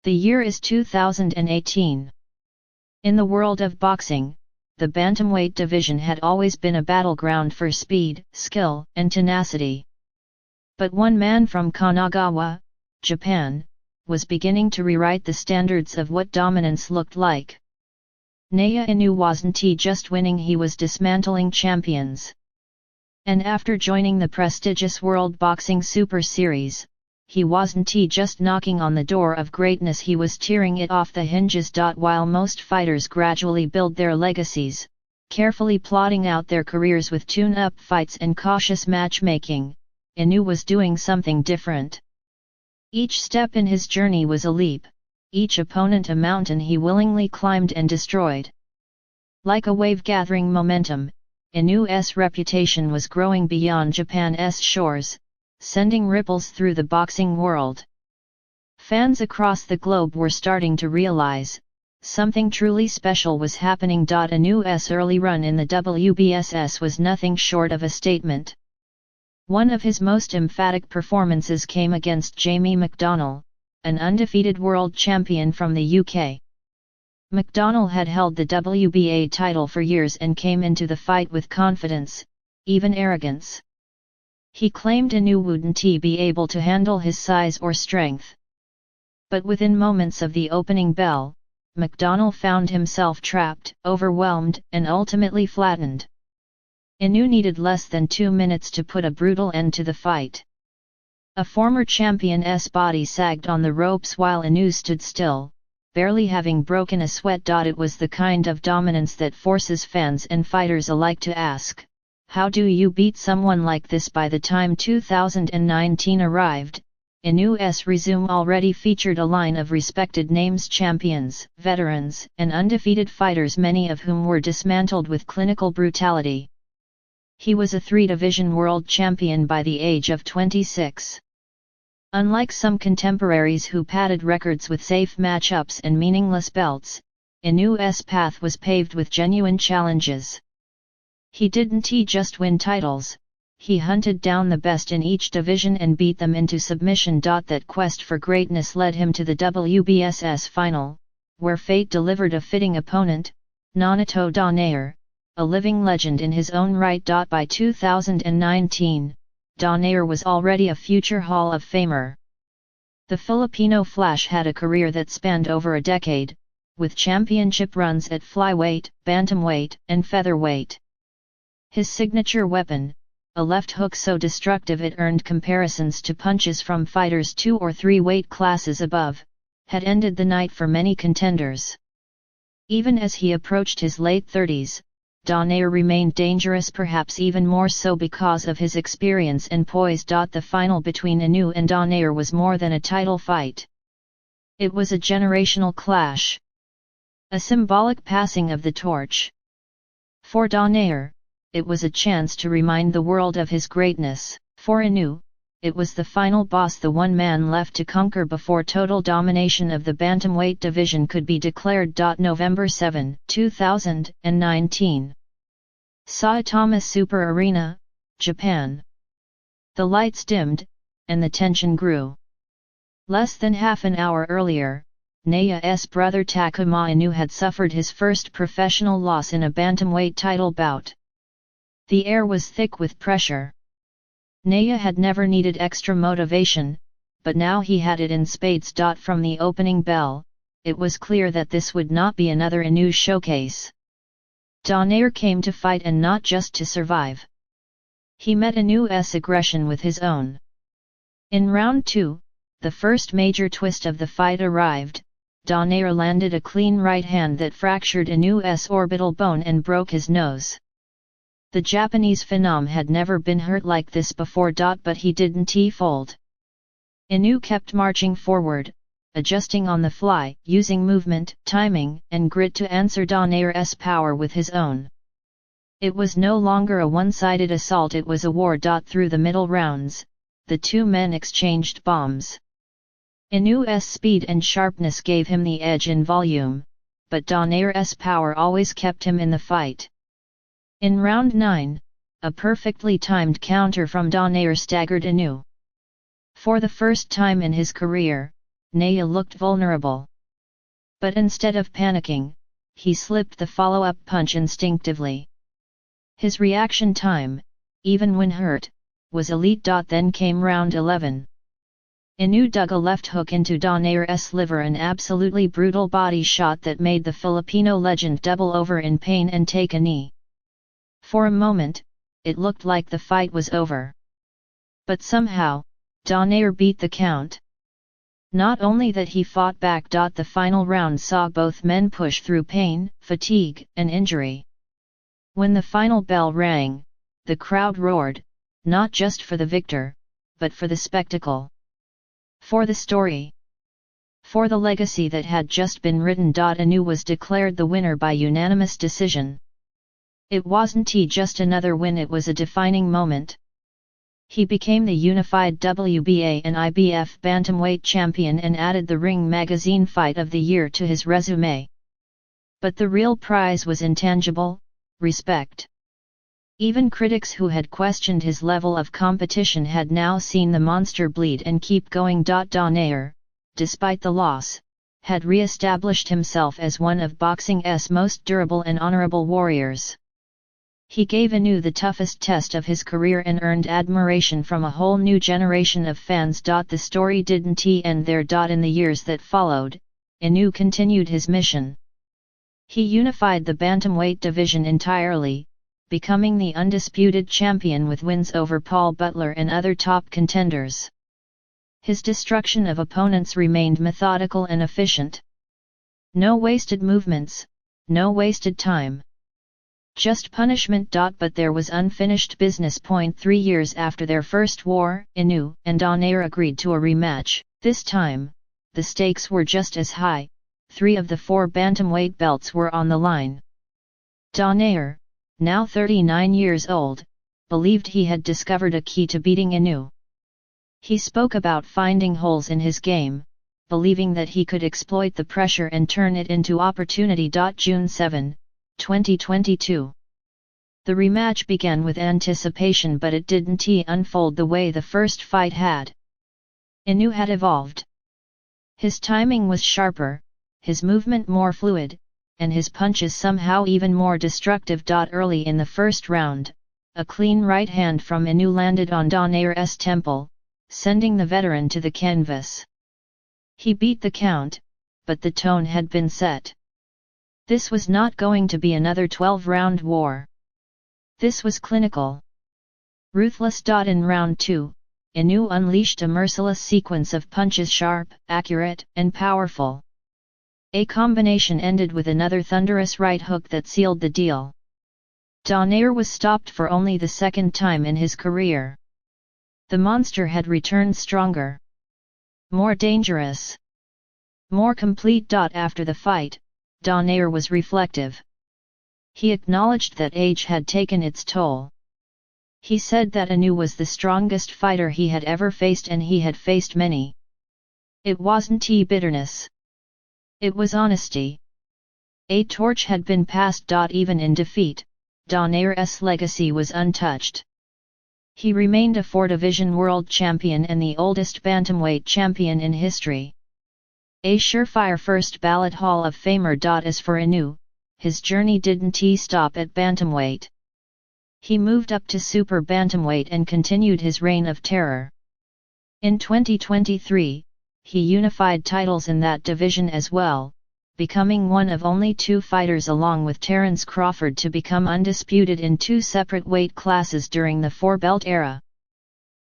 The year is 2018. In the world of boxing, the bantamweight division had always been a battleground for speed, skill, and tenacity. But one man from Kanagawa, Japan, was beginning to rewrite the standards of what dominance looked like. Naoya Inoue wasn't just winning, he was dismantling champions. And after joining the prestigious World Boxing Super Series, he wasn't just knocking on the door of greatness, he was tearing it off the hinges. While most fighters gradually build their legacies, carefully plotting out their careers with tune-up fights and cautious matchmaking, Inoue was doing something different. Each step in his journey was a leap, each opponent a mountain he willingly climbed and destroyed. Like a wave gathering momentum, Inoue's reputation was growing beyond Japan's shores, sending ripples through the boxing world. Fans across the globe were starting to realize, something truly special was happening. Inoue's early run in the WBSS was nothing short of a statement. One of his most emphatic performances came against Jamie McDonnell, an undefeated world champion from the UK. McDonnell had held the WBA title for years and came into the fight with confidence, even arrogance. He claimed Inoue wouldn't be able to handle his size or strength. But within moments of the opening bell, McDonnell found himself trapped, overwhelmed, and ultimately flattened. Inoue needed less than 2 minutes to put a brutal end to the fight. A former champion's body sagged on the ropes while Inoue stood still, barely having broken a sweat. It was the kind of dominance that forces fans and fighters alike to ask, how do you beat someone like this? By the time 2019 arrived, Inoue's resume already featured a line of respected names, champions, veterans, and undefeated fighters, many of whom were dismantled with clinical brutality. He was a 3-division world champion by the age of 26. Unlike some contemporaries who padded records with safe matchups and meaningless belts, Inoue's path was paved with genuine challenges. He didn't just win titles, he hunted down the best in each division and beat them into submission. That quest for greatness led him to the WBSS final, where fate delivered a fitting opponent, Donaire, a living legend in his own right. By 2019, Donaire was already a future Hall of Famer. The Filipino Flash had a career that spanned over a decade, with championship runs at flyweight, bantamweight, and featherweight. His signature weapon, a left hook so destructive it earned comparisons to punches from fighters 2 or 3 weight classes above, had ended the night for many contenders. Even as he approached his late 30s, Donaire remained dangerous, perhaps even more so because of his experience and poise. The final between Inoue and Donaire was more than a title fight. It was a generational clash. A symbolic passing of the torch. For Donaire, it was a chance to remind the world of his greatness. For Inoue, it was the final boss, the one man left to conquer before total domination of the bantamweight division could be declared. November 7, 2019. Saitama Super Arena, Japan. The lights dimmed, and the tension grew. Less than half an hour earlier, Naoya's brother Takuma Inoue had suffered his first professional loss in a bantamweight title bout. The air was thick with pressure. Naoya had never needed extra motivation, but now he had it in spades. From the opening bell, it was clear that this would not be another Inoue showcase. Donaire came to fight and not just to survive. He met Inoue's aggression with his own. In round 2, the first major twist of the fight arrived. Donaire landed a clean right hand that fractured Inoue's orbital bone and broke his nose. The Japanese phenom had never been hurt like this before. But he didn't fold. Inoue kept marching forward, adjusting on the fly, using movement, timing, and grit to answer Donaire's power with his own. It was no longer a one-sided assault, it was a war. Through the middle rounds, the two men exchanged bombs. Inoue's speed and sharpness gave him the edge in volume, but Donaire's power always kept him in the fight. In round 9, a perfectly timed counter from Donaire staggered Inoue. For the first time in his career, Naoya looked vulnerable. But instead of panicking, he slipped the follow-up punch instinctively. His reaction time, even when hurt, was elite. Then came round 11. Inoue dug a left hook into Donaire's liver, an absolutely brutal body shot that made the Filipino legend double over in pain and take a knee. For a moment, it looked like the fight was over. But somehow, Donaire beat the count. Not only that, he fought back. The final round saw both men push through pain, fatigue, and injury. When the final bell rang, the crowd roared, not just for the victor, but for the spectacle. For the story. For the legacy that had just been written. Inoue was declared the winner by unanimous decision. It wasn't just another win, it was a defining moment. He became the unified WBA and IBF bantamweight champion and added the Ring Magazine Fight of the Year to his resume. But the real prize was intangible: respect. Even critics who had questioned his level of competition had now seen the monster bleed and keep going. Donaire, despite the loss, had re-established himself as one of boxing's most durable and honorable warriors. He gave Inoue the toughest test of his career and earned admiration from a whole new generation of fans. The story didn't end there. In the years that followed, Inoue continued his mission. He unified the bantamweight division entirely, becoming the undisputed champion with wins over Paul Butler and other top contenders. His destruction of opponents remained methodical and efficient. No wasted movements, no wasted time. Just punishment. But there was unfinished business. 3 years after their first war, Inoue and Donaire agreed to a rematch. This time, the stakes were just as high. 3 of the 4 bantamweight belts were on the line. Donaire, now 39 years old, believed he had discovered a key to beating Inoue. He spoke about finding holes in his game, believing that he could exploit the pressure and turn it into opportunity. June 7, 2022. The rematch began with anticipation, but it didn't unfold the way the first fight had. Inoue had evolved. His timing was sharper, his movement more fluid, and his punches somehow even more destructive. Early in the first round, a clean right hand from Inoue landed on Donaire's temple, sending the veteran to the canvas. He beat the count, but the tone had been set. This was not going to be another 12-round war. This was clinical. Ruthless. In round 2, Inoue unleashed a merciless sequence of punches, sharp, accurate, and powerful. A combination ended with another thunderous right hook that sealed the deal. Donaire was stopped for only the second time in his career. The monster had returned stronger, more dangerous, more complete. After the fight, Donaire was reflective. He acknowledged that age had taken its toll. He said that Inoue was the strongest fighter he had ever faced, and he had faced many. It wasn't bitterness. It was honesty. A torch had been passed. Even in defeat, Donaire's legacy was untouched. He remained a 4-division world champion and the oldest bantamweight champion in history. A surefire first ballot Hall of Famer. As for Inoue, his journey didn't stop at bantamweight. He moved up to super bantamweight and continued his reign of terror. In 2023, he unified titles in that division as well, becoming one of only 2 fighters along with Terence Crawford to become undisputed in 2 separate weight classes during the 4-belt era.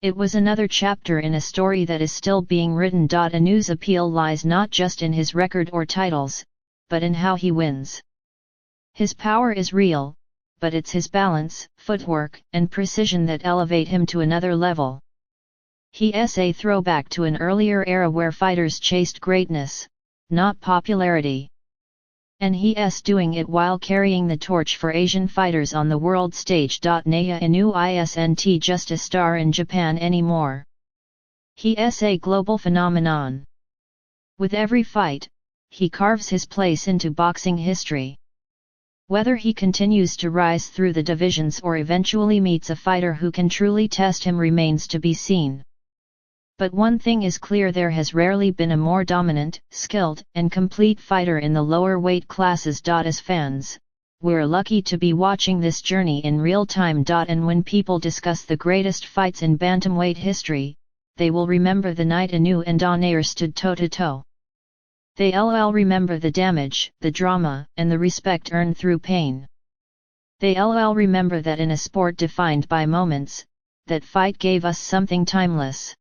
It was another chapter in a story that is still being written. Inoue's appeal lies not just in his record or titles, but in how he wins. His power is real, but it's his balance, footwork, and precision that elevate him to another level. He's a throwback to an earlier era where fighters chased greatness, not popularity. And he's doing it while carrying the torch for Asian fighters on the world stage. Naoya Inoue isn't just a star in Japan anymore. He's a global phenomenon. With every fight, he carves his place into boxing history. Whether he continues to rise through the divisions or eventually meets a fighter who can truly test him remains to be seen. But one thing is clear, there has rarely been a more dominant, skilled, and complete fighter in the lower weight classes. As fans, we're lucky to be watching this journey in real time. And when people discuss the greatest fights in bantamweight history, they will remember the night Inoue and Donaire stood toe-to-toe. They'll remember the damage, the drama, and the respect earned through pain. They'll remember that in a sport defined by moments, that fight gave us something timeless.